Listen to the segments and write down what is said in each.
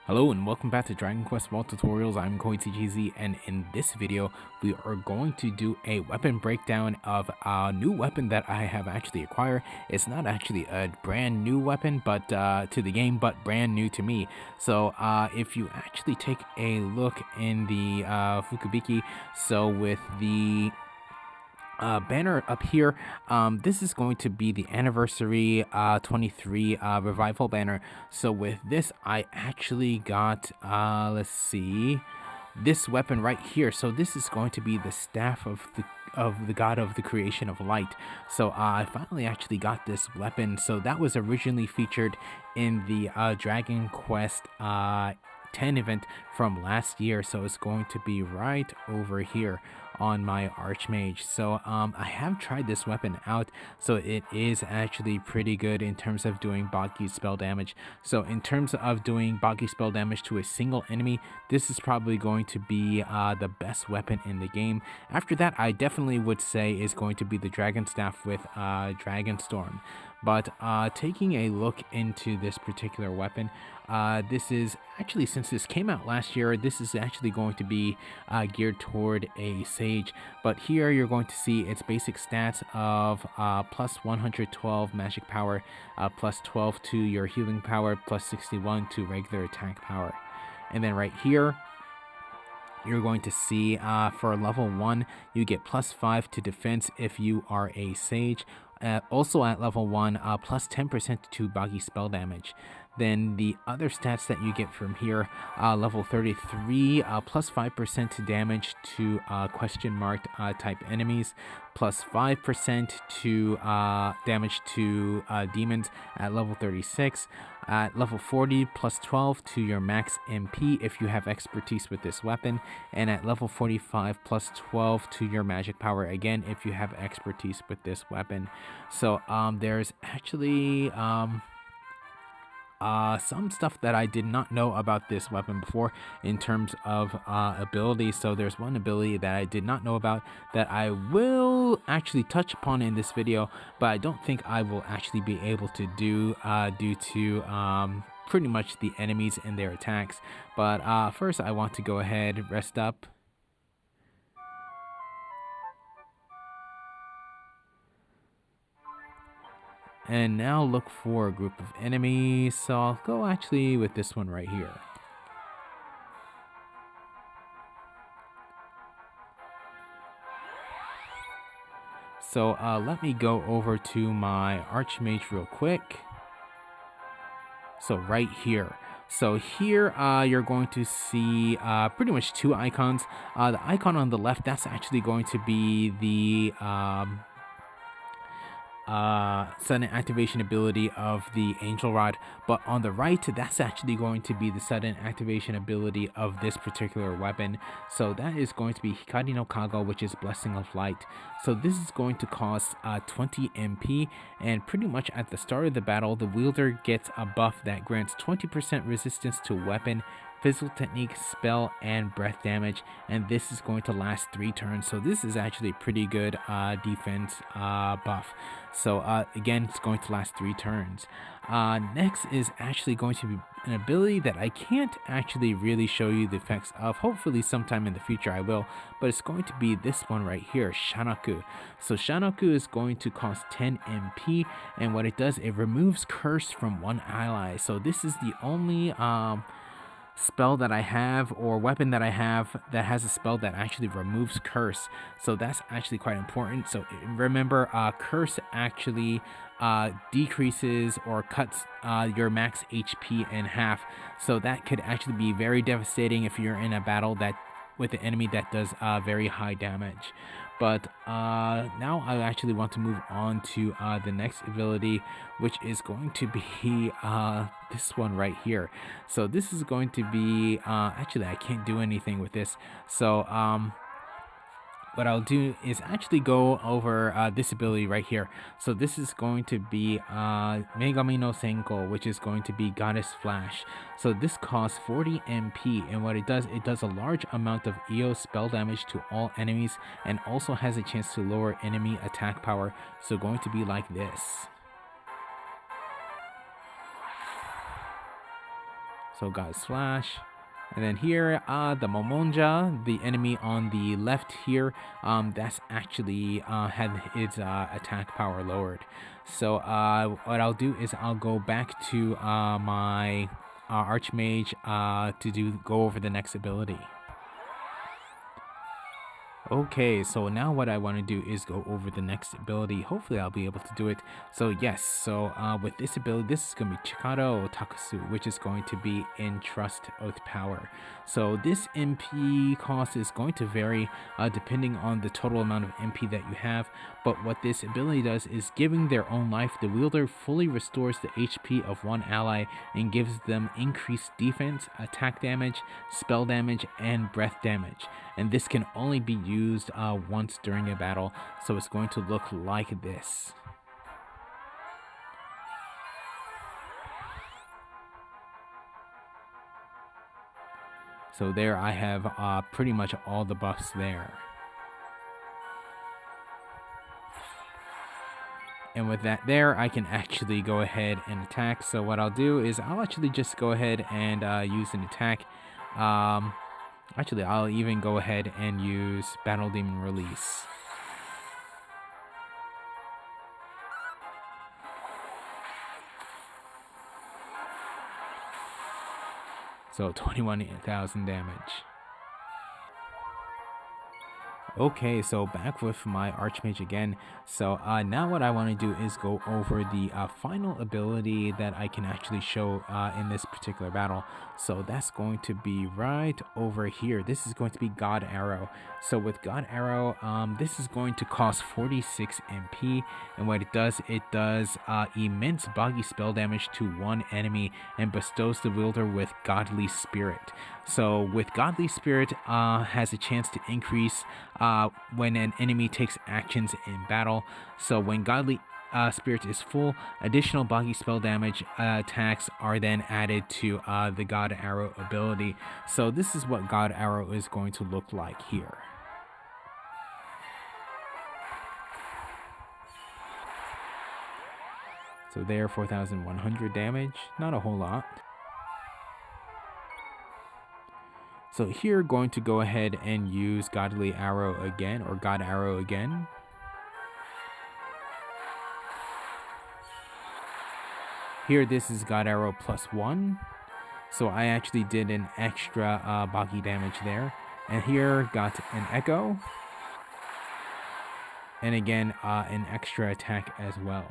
Hello and welcome back to Dragon Quest Vault Tutorials. I'm KoiTGZ, and in this video we are going to do a weapon breakdown of a new weapon that I have actually acquired. It's not actually a brand new weapon but to the game, but brand new to me. So if you actually take a look in the Fukubiki, so with the banner up here, this is going to be the anniversary 23 revival banner. So with this I actually got let's see, this weapon right here. So this is going to be the staff of the god of the creation of light. So I finally actually got this weapon. So that was originally featured in the Dragon Quest 10 event from last year. So it's going to be right over here on my Archmage. So I have tried this weapon out, so it is actually pretty good in terms of doing Bagi spell damage. So in terms of doing Bagi spell damage to a single enemy, this is probably going to be the best weapon in the game. After that, I definitely would say is going to be the Dragon Staff with Dragon Storm. But taking a look into this particular weapon, this is actually, since this came out last year, this is actually going to be geared toward a sage. But here you're going to see its basic stats of plus 112 magic power, plus 12 to your healing power, plus 61 to regular attack power. And then right here you're going to see for level 1 you get plus 5 to defense if you are a sage. Also at level 1, plus 10% to Bagi spell damage. Then the other stats that you get from here, level 33, plus 5% to damage to question marked type enemies, plus 5% to damage to demons at level 36. At level 40, plus 12 to your max MP if you have expertise with this weapon. And at level 45, plus 12 to your magic power, again, if you have expertise with this weapon. So there's actually some stuff that I did not know about this weapon before in terms of abilities. So there's one ability that I did not know about that I will actually touch upon in this video, but I don't think I will actually be able to do due to pretty much the enemies and their attacks. But first I want to go ahead, rest up. And now look for a group of enemies. So I'll go actually with this one right here. So let me go over to my Archmage real quick. So right here. So here you're going to see pretty much two icons. The icon on the left, that's actually going to be the sudden activation ability of the Angel Rod, but on the right, that's actually going to be the sudden activation ability of this particular weapon. So that is going to be Hikari no Kago, which is Blessing of Light. So this is going to cost 20 MP, and pretty much at the start of the battle, the wielder gets a buff that grants 20% resistance to weapon, physical technique, spell, and breath damage, and this is going to last 3 turns. So this is actually a pretty good defense buff. So again, it's going to last 3 turns. Next is actually going to be an ability that I can't actually really show you the effects of. Hopefully sometime in the future I will, but it's going to be this one right here, Shanaku. So Shanaku is going to cost 10 MP, and what it does, it removes curse from one ally. So this is the only spell that I have, or weapon that I have, that has a spell that actually removes curse. So that's actually quite important. So remember, curse actually decreases or cuts your max HP in half. So that could actually be very devastating if you're in a battle that with an enemy that does very high damage. But now I actually want to move on to the next ability, which is going to be this one right here. So this is going to be actually I can't do anything with this. So what I'll do is actually go over this ability right here. So this is going to be Megami no Senko, which is going to be Goddess Flash. So this costs 40 MP, and what it does a large amount of EO spell damage to all enemies, and also has a chance to lower enemy attack power. So going to be like this. So God's Flash. And then here, the Momonja, the enemy on the left here, that's actually had its attack power lowered. So what I'll do is I'll go back to my Archmage to go over the next ability. Okay, so now what I want to do is go over the next ability. Hopefully I'll be able to do it. So yes, so with this ability, this is going to be Chikara Takasu, which is going to be Entrust with Power. So this MP cost is going to vary depending on the total amount of MP that you have. But what this ability does is, giving their own life, the wielder fully restores the HP of one ally and gives them increased defense, attack damage, spell damage, and breath damage. And this can only be used once during a battle, so it's going to look like this. So there I have pretty much all the buffs there. And with that there, I can actually go ahead and attack. So what I'll do is I'll actually just go ahead and use an attack. Actually, I'll even go ahead and use Battle Demon Release. So 21,000 damage. Okay, so back with my Archmage again. So now what I want to do is go over the final ability that I can actually show in this particular battle. So that's going to be right over here. This is going to be God Arrow. So with God Arrow, this is going to cost 46 MP, and what it does immense Bagi spell damage to one enemy and bestows the wielder with Godly Spirit. So with Godly Spirit, has a chance to increase when an enemy takes actions in battle. So when Godly Spirit is full, additional Bagi spell damage attacks are then added to the God Arrow ability. So this is what God Arrow is going to look like here. So there, 4,100 damage, not a whole lot. So here, going to go ahead and use Godly Arrow again, or God Arrow again. Here, this is God Arrow +1. So I actually did an extra Bagi damage there. And here, got an Echo. And again, an extra attack as well.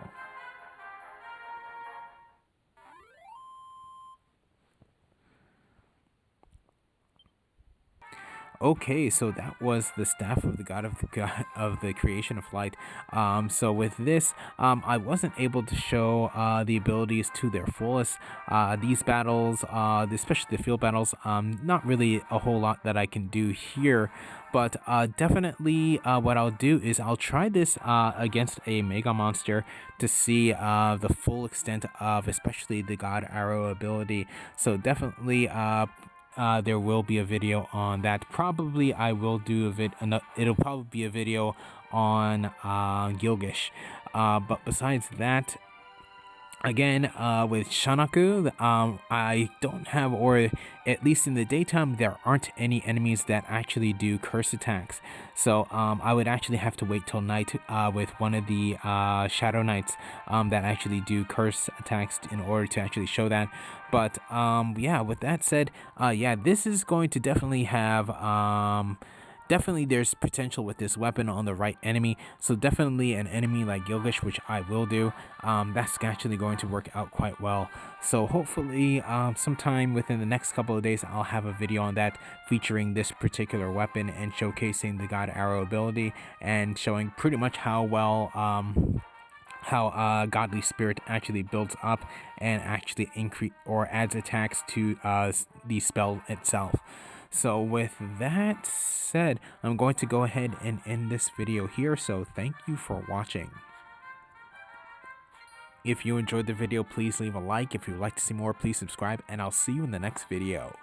Okay, so that was the staff of the god of the creation of light. So with this, I wasn't able to show the abilities to their fullest. These battles, especially the field battles, not really a whole lot that I can do here. But definitely what I'll do is I'll try this against a Mega Monster to see the full extent of especially the God Arrow ability. So definitely there will be a video on that. Probably I will do it'll probably be a video on Gilgish. But besides that, again, with Shanaku, I don't have, or at least in the daytime, there aren't any enemies that actually do curse attacks. So I would actually have to wait till night with one of the Shadow Knights that actually do curse attacks in order to actually show that. But yeah, with that said, yeah, this is going to definitely have definitely there's potential with this weapon on the right enemy. So definitely an enemy like Gilgish, which I will do, that's actually going to work out quite well. So hopefully sometime within the next couple of days, I'll have a video on that featuring this particular weapon and showcasing the God Arrow ability and showing pretty much how well how Godly Spirit actually builds up and actually increase or adds attacks to the spell itself. So with that said, I'm going to go ahead and end this video here. So thank you for watching. If you enjoyed the video, please leave a like. If you would like to see more, please subscribe, and I'll see you in the next video.